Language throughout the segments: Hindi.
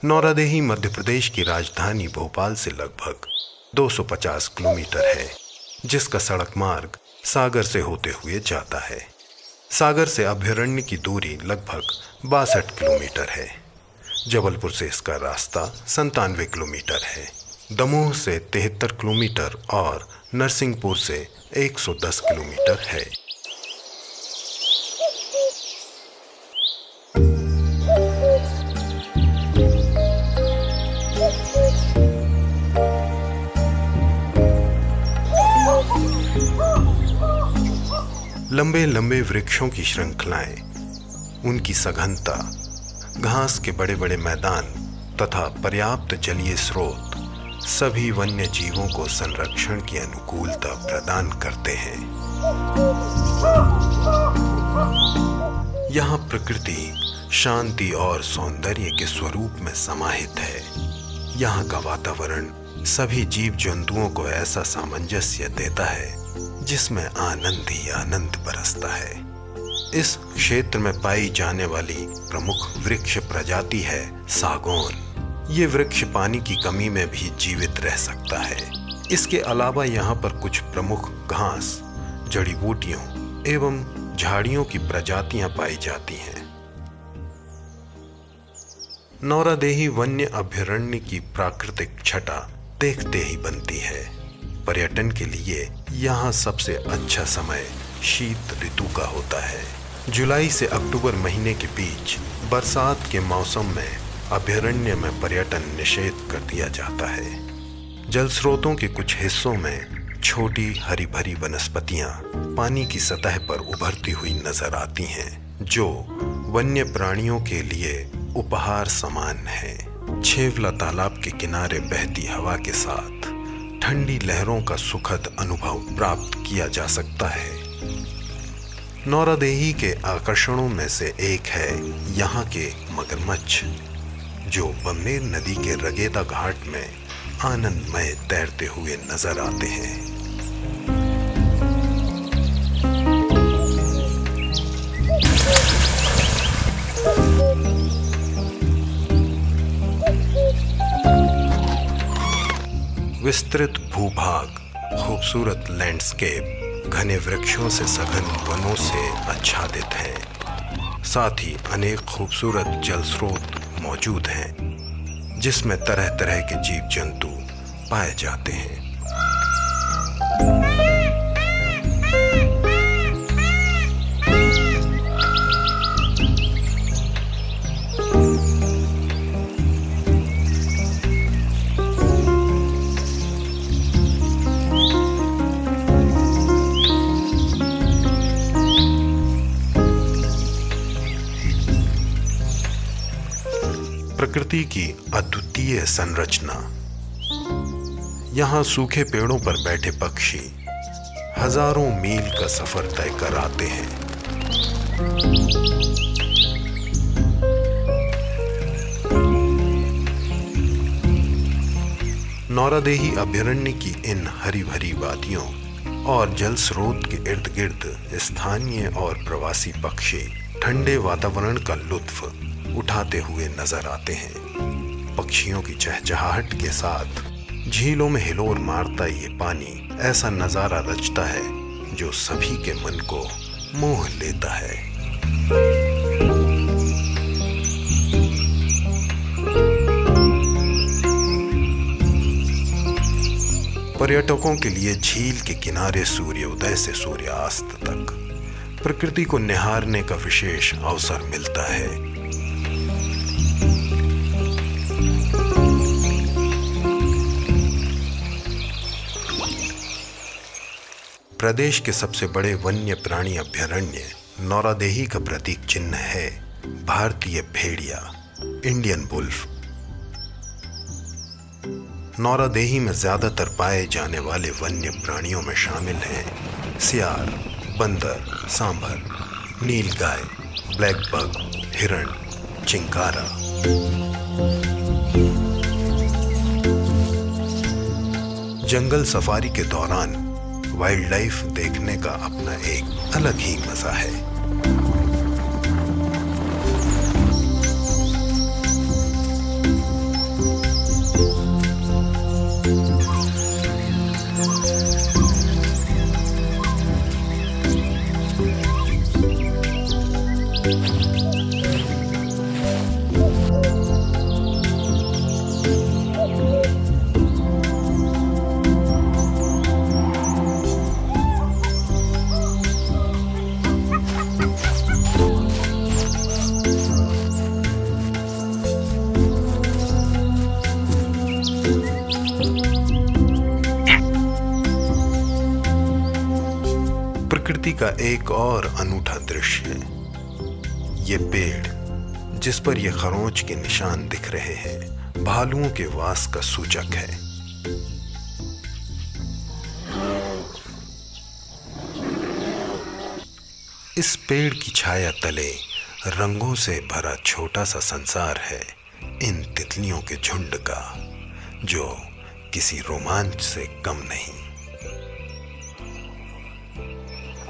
नौरादेही मध्य प्रदेश की राजधानी भोपाल से लगभग 250 किलोमीटर है, जिसका सड़क मार्ग सागर से होते हुए जाता है। सागर से अभयारण्य की दूरी लगभग 62 किलोमीटर है। जबलपुर से इसका रास्ता 97 किलोमीटर है। दमोह से 73 किलोमीटर और नरसिंहपुर से 110 किलोमीटर है। लंबे लंबे वृक्षों की श्रृंखलाएं, उनकी सघनता, घास के बड़े बड़े मैदान तथा पर्याप्त जलीय स्रोत सभी वन्य जीवों को संरक्षण की अनुकूलता प्रदान करते हैं। यहाँ प्रकृति शांति और सौंदर्य के स्वरूप में समाहित है। यहाँ का वातावरण सभी जीव जंतुओं को ऐसा सामंजस्य देता है जिसमें आनंद ही आनंद बरसता है। इस क्षेत्र में पाई जाने वाली प्रमुख वृक्ष प्रजाति है सागौन। ये वृक्ष पानी की कमी में भी जीवित रह सकता है। इसके अलावा यहाँ पर कुछ प्रमुख घास, जड़ी बूटियों एवं झाड़ियों की प्रजातियां पाई जाती हैं। नौरादेही वन्य अभयारण्य की प्राकृतिक छटा देखते ही बनती है। पर्यटन के लिए यहाँ सबसे अच्छा समय शीत ऋतु का होता है। जुलाई से अक्टूबर महीने के बीच बरसात के मौसम में अभयारण्य में पर्यटन निषेध कर दिया जाता है। जल स्रोतों के कुछ हिस्सों में छोटी हरी भरी वनस्पतियां पानी की सतह पर उभरती हुई नजर आती हैं, जो वन्य प्राणियों के लिए उपहार समान है। छेवला तालाब के किनारे बहती हवा के साथ ठंडी लहरों का सुखद अनुभव प्राप्त किया जा सकता है। नौरादेही के आकर्षणों में से एक है यहाँ के मगरमच्छ, जो बमनेर नदी के रगेदा घाट में आनंदमय तैरते हुए नजर आते हैं। विस्तृत भूभाग, खूबसूरत लैंडस्केप, घने वृक्षों से सघन वनों से आच्छादित है। साथ ही अनेक खूबसूरत जल स्रोत मौजूद हैं, जिसमें तरह तरह के जीव जंतु पाए जाते हैं। प्रकृति की अद्वितीय संरचना। यहाँ सूखे पेड़ों पर बैठे पक्षी हजारों मील का सफर तय कर आते हैं। नौरादेही अभयारण्य की इन हरी भरी वादियों और जल स्रोत के इर्द गिर्द स्थानीय और प्रवासी पक्षी ठंडे वातावरण का लुत्फ उठाते हुए नजर आते हैं। पक्षियों की चहचहाहट के साथ झीलों में हिलोर मारता ये पानी ऐसा नजारा रचता है जो सभी के मन को मोह लेता है। पर्यटकों के लिए झील के किनारे सूर्योदय से सूर्यास्त तक प्रकृति को निहारने का विशेष अवसर मिलता है। प्रदेश के सबसे बड़े वन्य प्राणी अभयारण्य नौरादेही का प्रतीक चिन्ह है भारतीय भेड़िया, इंडियन वुल्फ। नौरादेही में ज्यादातर पाए जाने वाले वन्य प्राणियों में शामिल हैं सियार, बंदर, सांभर, नीलगाय, ब्लैक बग, हिरण, चिंकारा। जंगल सफारी के दौरान वाइल्ड लाइफ देखने का अपना एक अलग ही मजा है। का एक और अनूठा दृश्य। ये पेड़ जिस पर ये खरोंच के निशान दिख रहे हैं, भालुओं के वास का सूचक है। इस पेड़ की छाया तले रंगों से भरा छोटा सा संसार है इन तितलियों के झुंड का, जो किसी रोमांच से कम नहीं।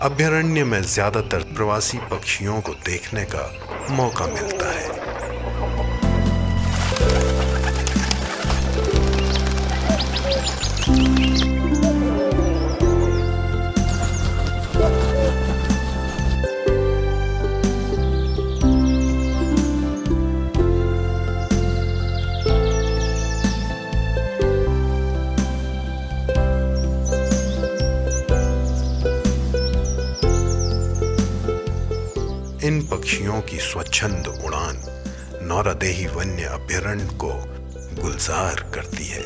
अभयारण्य में ज्यादातर प्रवासी पक्षियों को देखने का मौका मिलता है। इन पक्षियों की स्वच्छंद उड़ान नौरादेही वन्य अभयारण्य को गुलजार करती है।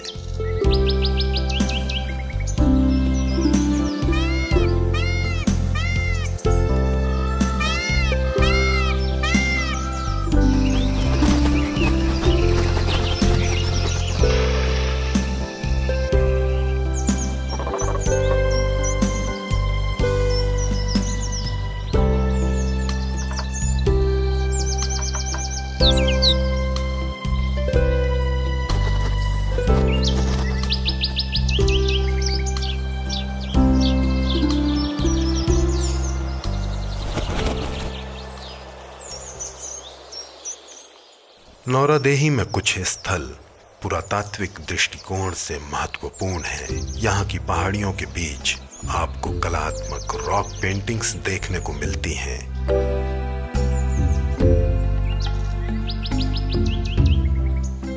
नौरादेही में कुछ स्थल पुरातात्विक दृष्टिकोण से महत्वपूर्ण हैं। यहाँ की पहाड़ियों के बीच आपको कलात्मक रॉक पेंटिंग्स देखने को मिलती हैं।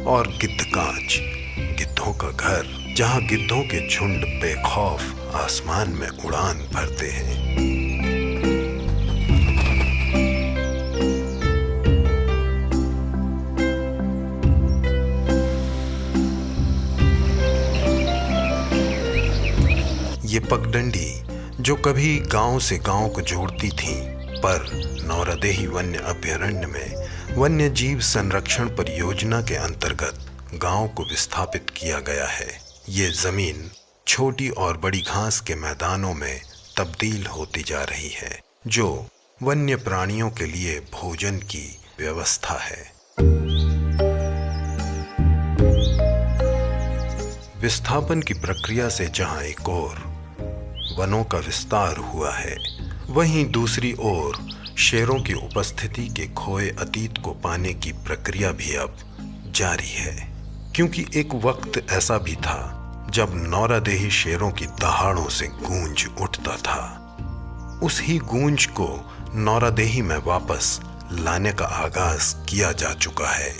और गिद्धकांच, गिद्धों का घर, जहाँ गिद्धों के झुंड बेखौफ आसमान में उड़ान भरते हैं। ये पगडंडी जो कभी गांव से गांव को जोड़ती थी, पर नौरादेही वन्य अभयारण्य में वन्य जीव संरक्षण परियोजना के अंतर्गत गांव को विस्थापित किया गया है। ये जमीन छोटी और बड़ी घास के मैदानों में तब्दील होती जा रही है, जो वन्य प्राणियों के लिए भोजन की व्यवस्था है। विस्थापन की प्रक्रिया से जहां एक ओर वनों का विस्तार हुआ है, वहीं दूसरी ओर शेरों की उपस्थिति के खोए अतीत को पाने की प्रक्रिया भी अब जारी है। क्योंकि एक वक्त ऐसा भी था जब नौरादेही शेरों की दहाड़ों से गूंज उठता था। उस ही गूंज को नौरादेही में वापस लाने का आगाज किया जा चुका है।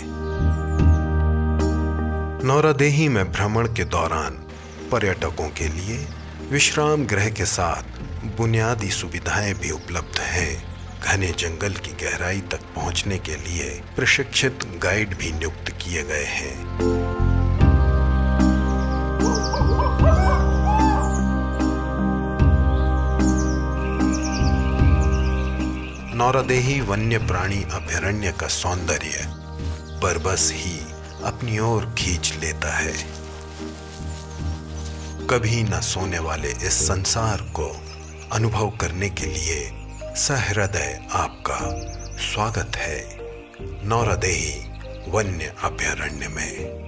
नौरादेही में भ्रमण के दौरान पर्यटकों के लिए विश्राम गृह के साथ बुनियादी सुविधाएं भी उपलब्ध हैं। घने जंगल की गहराई तक पहुंचने के लिए प्रशिक्षित गाइड भी नियुक्त किए गए हैं। नौरादेही वन्य प्राणी अभयारण्य का सौंदर्य बरबस ही अपनी ओर खींच लेता है। कभी न सोने वाले इस संसार को अनुभव करने के लिए सहृदय आपका स्वागत है नौरादेही वन्य अभयारण्य में।